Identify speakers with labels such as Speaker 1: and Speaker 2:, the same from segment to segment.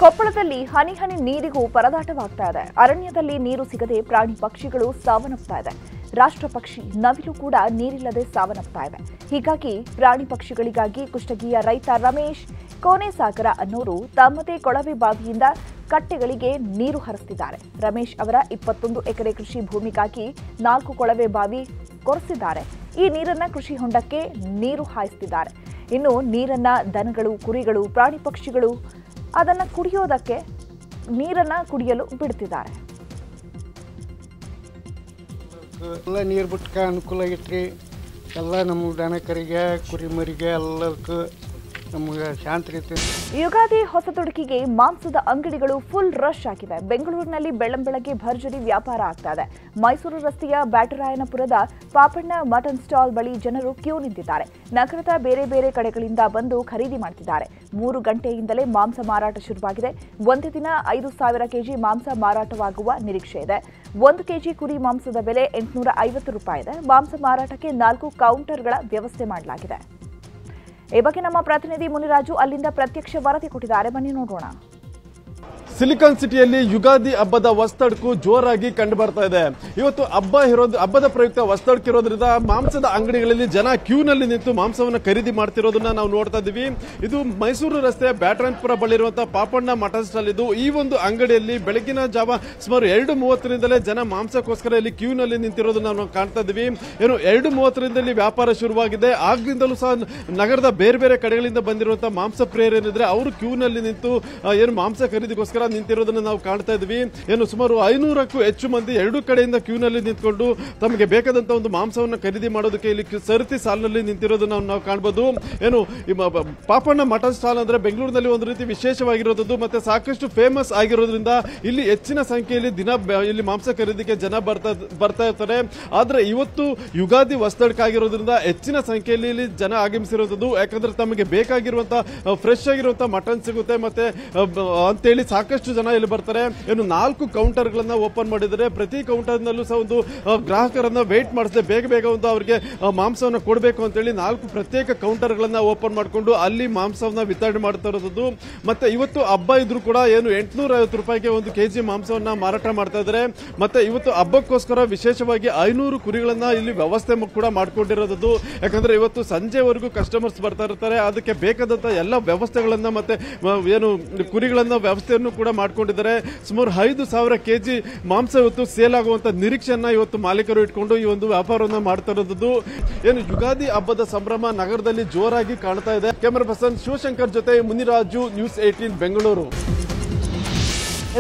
Speaker 1: ಕೊಪ್ಪಳದಲ್ಲಿ ಹನಿ ಹನಿ ನೀರಿಗೂ ಪರದಾಟವಾಗ್ತಾ ಇದೆ. ಅರಣ್ಯದಲ್ಲಿ ನೀರು ಸಿಗದೆ ಪ್ರಾಣಿ ಪಕ್ಷಿಗಳು ಸಾವನ್ನಪ್ತಾ ಇದೆ. ರಾಷ್ಟ್ರ ಪಕ್ಷಿ ನವಿಲು ಕೂಡ ನೀರಿಲ್ಲದೆ ಸಾವನ್ನಪ್ತಾ ಇದೆ. ಹೀಗಾಗಿ ಪ್ರಾಣಿ ಪಕ್ಷಿಗಳಿಗಾಗಿ ಕುಷ್ಟಗಿಯ ರೈತ ರಮೇಶ್ ಕೋನೆಸಾಗರ ಅನ್ನೋರು ತಮ್ಮದೇ ಕೊಳವೆ ಬಾವಿಯಿಂದ ಕಟ್ಟೆಗಳಿಗೆ ನೀರು ಹರಿಸುತ್ತಿದ್ದಾರೆ. ರಮೇಶ್ ಅವರ 21 ಎಕರೆ ಕೃಷಿ ಭೂಮಿಗಾಗಿ 4 ಕೊಳವೆ ಬಾವಿ ಕೊರೆಸಿದ್ದಾರೆ. ಈ ನೀರನ್ನ ಕೃಷಿ ಹೊಂಡಕ್ಕೆ ನೀರು ಹಾಯಿಸುತ್ತಿದ್ದಾರೆ. ಇನ್ನು ನೀರನ್ನ ದನಗಳು, ಕುರಿಗಳು, ಪ್ರಾಣಿ ಪಕ್ಷಿಗಳು ಅದನ್ನ ಕುಡಿಯೋದಕ್ಕೆ ನೀರನ್ನ ಕುಡಿಯಲು ಬಿಡುತ್ತಿದ್ದಾರೆ.
Speaker 2: ಎಲ್ಲ ನೀರು ಬಿಟ್ಟಕ್ಕೆ ಅನುಕೂಲ ಆಗೈತ್ರಿ. ಎಲ್ಲ ನಮ್ಮ ದನಕರಿಗೆ, ಕುರಿಮರಿಗೆ ಎಲ್ಲಕ್ಕೂ ನಮಗೆ ಶಾಂತಿ ರೀತಿ.
Speaker 1: ಯುಗಾದಿ ಹೊಸತೊಡಕಿಗೆ ಮಾಂಸದ ಅಂಗಡಿಗಳು ಫುಲ್ ರಶ್ ಆಗಿವೆ. ಬೆಂಗಳೂರಿನಲ್ಲಿ ಬೆಳ್ಳಂಬೆಳಗ್ಗೆ ಭರ್ಜರಿ ವ್ಯಾಪಾರ ಆಗ್ತಾ ಇದೆ. ಮೈಸೂರು ರಸ್ತೆಯ ಬ್ಯಾಟರಾಯನಪುರದ ಪಾಪಣ್ಣ ಮಟನ್ ಸ್ಟಾಲ್ ಬಳಿ ಜನರು ಕ್ಯೂ ನಿಂತಿದ್ದಾರೆ. ನಗರದ ಬೇರೆ ಬೇರೆ ಕಡೆಗಳಿಂದ ಬಂದು ಖರೀದಿ ಮಾಡ್ತಿದ್ದಾರೆ. 3 ಗಂಟೆಯಿಂದಲೇ ಮಾಂಸ ಮಾರಾಟ ಶುರುವಾಗಿದೆ. ಒಂದೇ ದಿನ 5,000 ಕೆಜಿ ಮಾಂಸ ಮಾರಾಟವಾಗುವ ನಿರೀಕ್ಷೆ ಇದೆ. 1 ಕೆಜಿ ಕುರಿ ಮಾಂಸದ ಬೆಲೆ 850 ರೂಪಾಯಿ ಇದೆ. ಮಾಂಸ ಮಾರಾಟಕ್ಕೆ 4 ಕೌಂಟರ್ಗಳ ವ್ಯವಸ್ಥೆ ಮಾಡಲಾಗಿದೆ. ಈ ಬಗ್ಗೆ ನಮ್ಮ ಪ್ರತಿನಿಧಿ ಮುನಿರಾಜು ಅಲ್ಲಿಂದ ಪ್ರತ್ಯಕ್ಷ ವರದಿ ಕೊಟ್ಟಿದ್ದಾರೆ. ಬನ್ನಿ ನೋಡೋಣ.
Speaker 3: ಸಿಲಿಕಾನ್ ಸಿಟಿಯಲ್ಲಿ ಯುಗಾದಿ ಹಬ್ಬದ ವಸ್ತಡ್ಕು ಜೋರಾಗಿ ಕಂಡು ಬರ್ತಾ ಇದೆ. ಇವತ್ತು ಹಬ್ಬದ ಪ್ರಯುಕ್ತ ವಸ್ತಡ್ಕಿರೋದ್ರಿಂದ ಮಾಂಸದ ಅಂಗಡಿಗಳಲ್ಲಿ ಜನ ಕ್ಯೂನಲ್ಲಿ ನಿಂತು ಮಾಂಸವನ್ನು ಖರೀದಿ ಮಾಡ್ತಿರೋದನ್ನ ನಾವು ನೋಡ್ತಾ ಇದ್ದೀವಿ. ಇದು ಮೈಸೂರು ರಸ್ತೆಯ ಬ್ಯಾಟರಾಯನಪುರ ಬಳಿ ಇರುವಂತಹ ಪಾಪಣ್ಣ ಮಟನ್ ಸ್ಟಾಲ್ ಇದು. ಈ ಒಂದು ಅಂಗಡಿಯಲ್ಲಿ ಬೆಳಗಿನ ಜಾವ ಸುಮಾರು 2:30ರಿಂದಲೇ ಜನ ಮಾಂಸಕ್ಕೋಸ್ಕರ ಇಲ್ಲಿ ಕ್ಯೂನಲ್ಲಿ ನಿಂತಿರೋದನ್ನ ನಾವು ಕಾಣ್ತಾ ಇದ್ದೀವಿ. ಏನು 2:30ರಿಂದಲೇ ವ್ಯಾಪಾರ ಶುರುವಾಗಿದೆ. ಆಗ್ಲಿಂದಲೂ ಸಹ ನಗರದ ಬೇರೆ ಬೇರೆ ಕಡೆಗಳಿಂದ ಬಂದಿರುವಂತಹ ಮಾಂಸ ಪ್ರಿಯರೇನಿದ್ರೆ ಅವರು ಕ್ಯೂನಲ್ಲಿ ನಿಂತು ಏನು ಮಾಂಸ ಖರೀದಿಗೋಸ್ಕರ ನಿಂತಿರೋದನ್ನ ನಾವು ಕಾಣ್ತಾ ಇದ್ವಿ. ಏನು ಸುಮಾರು 500ಕ್ಕೂ ಹೆಚ್ಚು ಮಂದಿ 2 ಕಡೆಯಿಂದ ಕ್ಯೂನಲ್ಲಿ ನಿಂತ್ಕೊಂಡು ತಮಗೆ ಬೇಕಾದಂತಹ ಒಂದು ಮಾಂಸವನ್ನು ಖರೀದಿ ಮಾಡೋದಕ್ಕೆ ಇಲ್ಲಿ ಸರತಿ ಸಾಲಿನಲ್ಲಿ ನಿಂತಿರೋದನ್ನ ನಾವು ಕಾಣಬಹುದು. ಏನು ಪಾಪಣ್ಣ ಮಟನ್ ಸ್ಟಾಲ್ ಅಂದ್ರೆ ಬೆಂಗಳೂರಿನಲ್ಲಿ ಒಂದು ರೀತಿ ವಿಶೇಷವಾಗಿರೋದು ಮತ್ತೆ ಸಾಕಷ್ಟು ಫೇಮಸ್ ಆಗಿರೋದ್ರಿಂದ ಇಲ್ಲಿ ಹೆಚ್ಚಿನ ಸಂಖ್ಯೆಯಲ್ಲಿ ಇಲ್ಲಿ ಮಾಂಸ ಖರೀದಿಗೆ ಜನ ಬರ್ತಾ ಇರ್ತಾರೆ. ಆದ್ರೆ ಇವತ್ತು ಯುಗಾದಿ ವಸ್ತಡ್ಕಾಗಿರೋದ್ರಿಂದ ಹೆಚ್ಚಿನ ಸಂಖ್ಯೆಯಲ್ಲಿ ಇಲ್ಲಿ ಜನ ಆಗಮಿಸಿರೋದು. ಯಾಕಂದ್ರೆ ತಮಗೆ ಬೇಕಾಗಿರುವಂತಹ ಫ್ರೆಶ್ ಆಗಿರುವಂತಹ ಮಟನ್ ಸಿಗುತ್ತೆ ಮತ್ತೆ ಅಂತೇಳಿ ಸಾಕಷ್ಟು ಜನ ಇಲ್ಲಿ ಬರ್ತಾರೆ. ಏನು 4 ಕೌಂಟರ್ ಗಳನ್ನ ಓಪನ್ ಮಾಡಿದರೆ ಪ್ರತಿ ಕೌಂಟರ್ ನಲ್ಲೂ ಸಹ ಒಂದು ಗ್ರಾಹಕರನ್ನ ವೇಟ್ ಮಾಡಿಸದೆ ಬೇಗ ಒಂದು ಅವರಿಗೆ ಮಾಂಸವನ್ನು ಕೊಡಬೇಕು ಅಂತ ಹೇಳಿ 4 ಪ್ರತ್ಯೇಕ ಕೌಂಟರ್ ಗಳನ್ನ ಓಪನ್ ಮಾಡಿಕೊಂಡು ಅಲ್ಲಿ ಮಾಂಸವನ್ನ ವಿತರಣೆ ಮಾಡ್ತಾ ಇರೋದು. ಮತ್ತೆ ಇವತ್ತು ಹಬ್ಬ ಇದ್ರೂ ಕೂಡ ಏನು 850 ರೂಪಾಯಿಗೆ 1 ಕೆಜಿ ಮಾಂಸವನ್ನ ಮಾರಾಟ ಮಾಡ್ತಾ ಇದ್ದಾರೆ. ಮತ್ತೆ ಇವತ್ತು ಹಬ್ಬಕ್ಕೋಸ್ಕರ ವಿಶೇಷವಾಗಿ 500 ಕುರಿಗಳನ್ನ ಇಲ್ಲಿ ವ್ಯವಸ್ಥೆ ಕೂಡ ಮಾಡ್ಕೊಂಡಿರೋದು. ಯಾಕಂದ್ರೆ ಇವತ್ತು ಸಂಜೆವರೆಗೂ ಕಸ್ಟಮರ್ಸ್ ಬರ್ತಾ ಇರ್ತಾರೆ. ಅದಕ್ಕೆ ಬೇಕಾದಂತ ಎಲ್ಲ ವ್ಯವಸ್ಥೆಗಳನ್ನ ಮತ್ತೆ ಏನು ಕುರಿಗಳನ್ನ ವ್ಯವಸ್ಥೆಯನ್ನು ಕೂಡ ಮಾಡ್ಕೊಂಡಿದ್ದಾರೆ. ಸುಮಾರು 5,000 ಕೆಜಿ ಮಾಂಸ ಇವತ್ತು ಸೇಲ್ ಆಗುವಂತ ನಿರೀಕ್ಷೆಯನ್ನ ಇವತ್ತು ಮಾಲೀಕರು ಇಟ್ಕೊಂಡು ಈ ಒಂದು ವ್ಯಾಪಾರವನ್ನು ಮಾಡ್ತಾ ಇರೋದು. ಏನು ಯುಗಾದಿ ಹಬ್ಬದ ಸಂಭ್ರಮ ನಗರದಲ್ಲಿ ಜೋರಾಗಿ ಕಾಣ್ತಾ ಇದೆ. ಕ್ಯಾಮರಾ ಪರ್ಸನ್ ಶಿವಶಂಕರ್ ಜೊತೆ ಮುನಿರಾಜು, ನ್ಯೂಸ್ 18 ಬೆಂಗಳೂರು.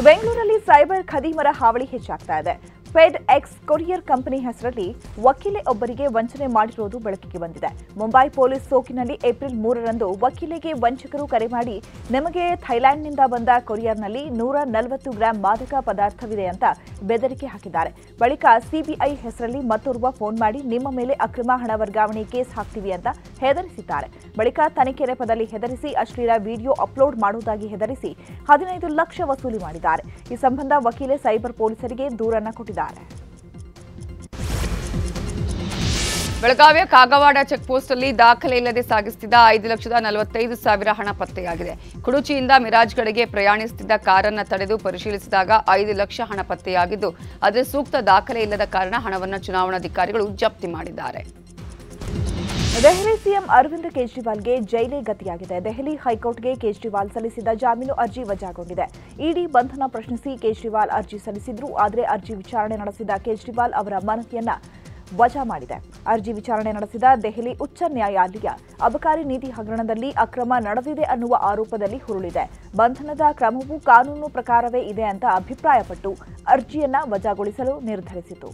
Speaker 1: ಬೆಂಗಳೂರಲ್ಲಿ ಸೈಬರ್ ಖದೀಮರ ಹಾವಳಿ ಹೆಚ್ಚಾಗ್ತಾ ಇದೆ. ಫೆಡ್ ಎಕ್ಸ್ ಕೊರಿಯರ್ ಕಂಪನಿ ಹೆಸರಲ್ಲಿ ವಕೀಲೆ ಒಬ್ಬರಿಗೆ ವಂಚನೆ ಮಾಡಿರುವುದು ಬೆಳಕಿಗೆ ಬಂದಿದೆ. ಮುಂಬೈ ಪೊಲೀಸ್ ಸೋಕಿನಲ್ಲಿ ಏಪ್ರಿಲ್ 3ರಂದು ವಕೀಲೆಗೆ ವಂಚಕರು ಕರೆ ಮಾಡಿ, ನಿಮಗೆ ಥೈಲ್ಯಾಂಡ್ನಿಂದ ಬಂದ ಕೊರಿಯರ್ನಲ್ಲಿ 140 ಗ್ರಾಂ ಮಾದಕ ಪದಾರ್ಥವಿದೆ ಅಂತ ಬೆದರಿಕೆ ಹಾಕಿದ್ದಾರೆ. ಬಳಿಕ ಸಿಬಿಐ ಹೆಸರಲ್ಲಿ ಮತ್ತೋರ್ವ ಫೋನ್ ಮಾಡಿ ನಿಮ್ಮ ಮೇಲೆ ಅಕ್ರಮ ಹಣ ವರ್ಗಾವಣೆ ಕೇಸ್ ಹಾಕ್ತೀವಿ ಅಂತ ಹೆದರಿಸಿದ್ದಾರೆ. ಬಳಿಕ ತನಿಖೆ ನೆಪದಲ್ಲಿ ಹೆದರಿಸಿ ಅಶ್ಲೀಲ ವಿಡಿಯೋ ಅಪ್ಲೋಡ್ ಮಾಡುವುದಾಗಿ ಹೆದರಿಸಿ 15 ಲಕ್ಷ ವಸೂಲಿ ಮಾಡಿದ್ದಾರೆ. ಈ ಸಂಬಂಧ ವಕೀಲೆ ಸೈಬರ್ ಪೊಲೀಸರಿಗೆ ದೂರನ್ನ ಕೊಟ್ಟಿದ್ದಾರೆ.
Speaker 4: ಬೆಳಗಾವಿಯ ಕಾಗವಾಡ ಚೆಕ್ಪೋಸ್ಟ್ ಅಲ್ಲಿ ದಾಖಲೆ ಇಲ್ಲದೆ ಸಾಗಿಸುತ್ತಿದ್ದ 5,45,000 ಹಣ ಪತ್ತೆಯಾಗಿದೆ. ಕುಡುಚಿಯಿಂದ ಮಿರಾಜ್ಗಡೆಗೆ ಪ್ರಯಾಣಿಸುತ್ತಿದ್ದ ಕಾರನ್ನು ತಡೆದು ಪರಿಶೀಲಿಸಿದಾಗ 5 ಲಕ್ಷ ಹಣ ಪತ್ತೆಯಾಗಿದ್ದು, ಆದರೆ ಸೂಕ್ತ ದಾಖಲೆ ಇಲ್ಲದ ಕಾರಣ ಹಣವನ್ನು ಚುನಾವಣಾಧಿಕಾರಿಗಳು ಜಪ್ತಿ ಮಾಡಿದ್ದಾರೆ.
Speaker 1: ದೆಹಲಿ ಸಿಎಂ ಅರವಿಂದ್ ಕೇಜ್ರಿವಾಲ್ಗೆ ಜೈಲೇ ಗತಿಯಾಗಿದೆ. ದೆಹಲಿ ಹೈಕೋರ್ಟ್ಗೆ ಕೇಜ್ರಿವಾಲ್ ಸಲ್ಲಿಸಿದ ಜಾಮೀನು ಅರ್ಜಿ ವಜಾಗೊಂಡಿದೆ. ಇಡಿ ಬಂಧನ ಪ್ರಶ್ನಿಸಿ ಕೇಜ್ರಿವಾಲ್ ಅರ್ಜಿ ಸಲ್ಲಿಸಿದ್ರು. ಆದರೆ ಅರ್ಜಿ ವಿಚಾರಣೆ ನಡೆಸಿದ ಕೇಜ್ರಿವಾಲ್ ಅವರ ಮನವಿಯನ್ನ ವಜಾ ಮಾಡಿದೆ. ಅರ್ಜಿ ವಿಚಾರಣೆ ನಡೆಸಿದ ದೆಹಲಿ ಉಚ್ಚ ನ್ಯಾಯಾಲಯ ಅಬಕಾರಿ ನೀತಿ ಹಗರಣದಲ್ಲಿ ಅಕ್ರಮ ನಡೆದಿದೆ ಅನ್ನುವ ಆರೋಪದಲ್ಲಿ ಹುರುಳಿದೆ. ಬಂಧನದ ಕ್ರಮವು ಕಾನೂನು ಪ್ರಕಾರವೇ ಇದೆ ಅಂತ ಅಭಿಪ್ರಾಯಪಟ್ಟು ಅರ್ಜಿಯನ್ನ ವಜಾಗೊಳಿಸಲು ನಿರ್ಧರಿಸಿತು.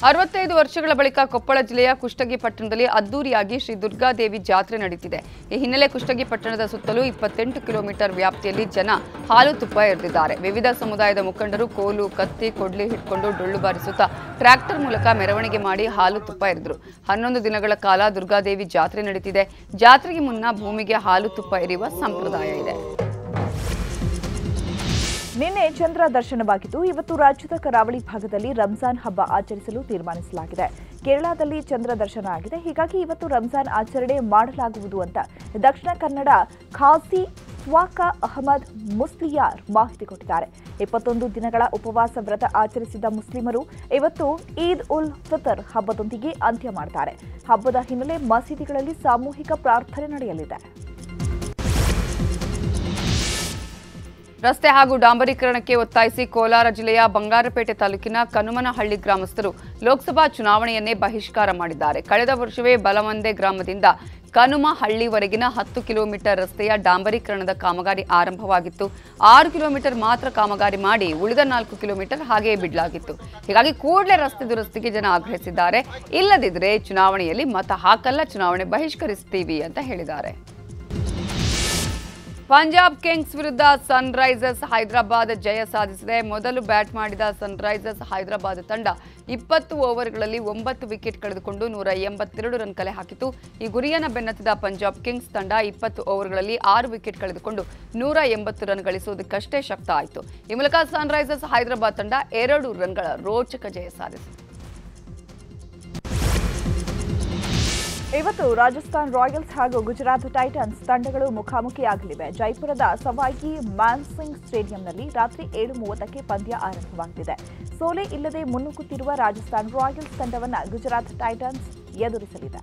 Speaker 4: 65 ವರ್ಷಗಳ ಬಳಿಕ ಕೊಪ್ಪಳ ಜಿಲ್ಲೆಯ ಕುಷ್ಟಗಿ ಪಟ್ಟಣದಲ್ಲಿ ಅದ್ದೂರಿಯಾಗಿ ಶ್ರೀ ದುರ್ಗಾದೇವಿ ಜಾತ್ರೆ ನಡೆಯುತ್ತಿದೆ. ಈ ಹಿನ್ನೆಲೆ ಕುಷ್ಟಗಿ ಪಟ್ಟಣದ ಸುತ್ತಲೂ 28 ಕಿಲೋಮೀಟರ್ ವ್ಯಾಪ್ತಿಯಲ್ಲಿ ಜನ ಹಾಲು ತುಪ್ಪ ಎರೆದಿದ್ದಾರೆ. ವಿವಿಧ ಸಮುದಾಯದ ಮುಖಂಡರು ಕೋಲು, ಕತ್ತಿ, ಕೊಡ್ಲಿ ಹಿಡ್ಕೊಂಡು ಡೊಳ್ಳು ಬಾರಿಸುತ್ತಾ ಟ್ರ್ಯಾಕ್ಟರ್ ಮೂಲಕ ಮೆರವಣಿಗೆ ಮಾಡಿ ಹಾಲು ತುಪ್ಪ ಎರೆದರು. 11 ದಿನಗಳ ಕಾಲ ದುರ್ಗಾದೇವಿ ಜಾತ್ರೆ ನಡೆಯುತ್ತಿದೆ. ಜಾತ್ರೆಗೆ ಮುನ್ನ ಭೂಮಿಗೆ ಹಾಲು ತುಪ್ಪ ಎರೆಯುವ ಸಂಪ್ರದಾಯ ಇದೆ.
Speaker 1: ನಿನ್ನೆ ಚಂದ್ರ ದರ್ಶನವಾಗಿದ್ದು ಇವತ್ತು ರಾಜ್ಯದ ಕರಾವಳಿ ಭಾಗದಲ್ಲಿ ರಂಜಾನ್ ಹಬ್ಬ ಆಚರಿಸಲು ತೀರ್ಮಾನಿಸಲಾಗಿದೆ. ಕೇರಳದಲ್ಲಿ ಚಂದ್ರ ದರ್ಶನ ಆಗಿದೆ. ಹೀಗಾಗಿ ಇವತ್ತು ರಂಜಾನ್ ಆಚರಣೆ ಮಾಡಲಾಗುವುದು ಅಂತ ದಕ್ಷಿಣ ಕನ್ನಡ ಖಾಸಿ ಸ್ವಾಕಾ ಅಹಮದ್ ಮುಸ್ಲಿಯಾರ್ ಮಾಹಿತಿ ಕೊಟ್ಟಿದ್ದಾರೆ. 21 ದಿನಗಳ ಉಪವಾಸ ವ್ರತ ಆಚರಿಸಿದ ಮುಸ್ಲಿಮರು ಇವತ್ತು ಈದ್ ಉಲ್ ಫಿತರ್ ಹಬ್ಬದೊಂದಿಗೆ ಅಂತ್ಯ ಮಾಡ್ತಾರೆ. ಹಬ್ಬದ ಹಿನ್ನೆಲೆ ಮಸೀದಿಗಳಲ್ಲಿ ಸಾಮೂಹಿಕ ಪ್ರಾರ್ಥನೆ ನಡೆಯಲಿದೆ.
Speaker 4: ರಸ್ತೆ ಹಾಗೂ ಡಾಂಬರೀಕರಣಕ್ಕೆ ಒತ್ತಾಯಿಸಿ ಕೋಲಾರ ಜಿಲ್ಲೆಯ ಬಂಗಾರಪೇಟೆ ತಾಲೂಕಿನ ಕನುಮನಹಳ್ಳಿ ಗ್ರಾಮಸ್ಥರು ಲೋಕಸಭಾ ಚುನಾವಣೆಯನ್ನೇ ಬಹಿಷ್ಕಾರ ಮಾಡಿದ್ದಾರೆ. ಕಳೆದ ವರ್ಷವೇ ಬಲವಂದೆ ಗ್ರಾಮದಿಂದ ಕನುಮಹಳ್ಳಿವರೆಗಿನ 10 ಕಿಲೋಮೀಟರ್ ರಸ್ತೆಯ ಡಾಂಬರೀಕರಣದ ಕಾಮಗಾರಿ ಆರಂಭವಾಗಿತ್ತು. 6 ಕಿಲೋಮೀಟರ್ ಮಾತ್ರ ಕಾಮಗಾರಿ ಮಾಡಿ ಉಳಿದ 4 ಕಿಲೋಮೀಟರ್ ಹಾಗೆಯೇ ಬಿಡಲಾಗಿತ್ತು. ಹೀಗಾಗಿ ಕೂಡಲೇ ರಸ್ತೆ ದುರಸ್ತಿಗೆ ಜನ ಆಗ್ರಹಿಸಿದ್ದಾರೆ. ಇಲ್ಲದಿದ್ದರೆ ಚುನಾವಣೆಯಲ್ಲಿ ಮತ ಹಾಕಲ್ಲ, ಚುನಾವಣೆ ಬಹಿಷ್ಕರಿಸುತ್ತೀವಿ ಅಂತ ಹೇಳಿದ್ದಾರೆ. ಪಂಜಾಬ್ ಕಿಂಗ್ಸ್ ವಿರುದ್ಧ ಸನ್ರೈಸರ್ಸ್ ಹೈದರಾಬಾದ್ ಜಯ ಸಾಧಿಸಿದೆ. ಮೊದಲು ಬ್ಯಾಟ್ ಮಾಡಿದ ಸನ್ರೈಸರ್ಸ್ ಹೈದರಾಬಾದ್ ತಂಡ 20 ಓವರ್ಗಳಲ್ಲಿ 9 ವಿಕೆಟ್ ಕಳೆದುಕೊಂಡು 182 ರನ್ ಕಲೆ ಹಾಕಿತು. ಈ ಗುರಿಯನ್ನು ಬೆನ್ನತ್ತಿದ ಪಂಜಾಬ್ ಕಿಂಗ್ಸ್ ತಂಡ 20 ಓವರ್ಗಳಲ್ಲಿ 6 ವಿಕೆಟ್ ಕಳೆದುಕೊಂಡು 180 ರನ್ ಗಳಿಸುವುದಕ್ಕಷ್ಟೇ ಶಕ್ತ ಆಯಿತು. ಈ ಮೂಲಕ ಸನ್ರೈಸರ್ಸ್ ಹೈದರಾಬಾದ್ ತಂಡ 2 ರನ್ಗಳ ರೋಚಕ ಜಯ ಸಾಧಿಸಿತು.
Speaker 1: ಇವತ್ತು ರಾಜಸ್ಥಾನ್ ರಾಯಲ್ಸ್ ಹಾಗೂ ಗುಜರಾತ್ ಟೈಟನ್ಸ್ ತಂಡಗಳು ಮುಖಾಮುಖಿಯಾಗಲಿವೆ. ಜೈಪುರದ ಸವಾಯಿ ಮಾನ್ಸಿಂಗ್ ಸ್ಟೇಡಿಯಂನಲ್ಲಿ ರಾತ್ರಿ 7:30ಕ್ಕೆ ಪಂದ್ಯ ಆರಂಭವಾಗಲಿದೆ. ಸೋಲೆ ಇಲ್ಲದೆ ಮುನ್ನುಗ್ಗುತ್ತಿರುವ ರಾಜಸ್ಥಾನ್ ರಾಯಲ್ಸ್ ತಂಡವನ್ನು ಗುಜರಾತ್ ಟೈಟನ್ಸ್ ಎದುರಿಸಲಿದೆ.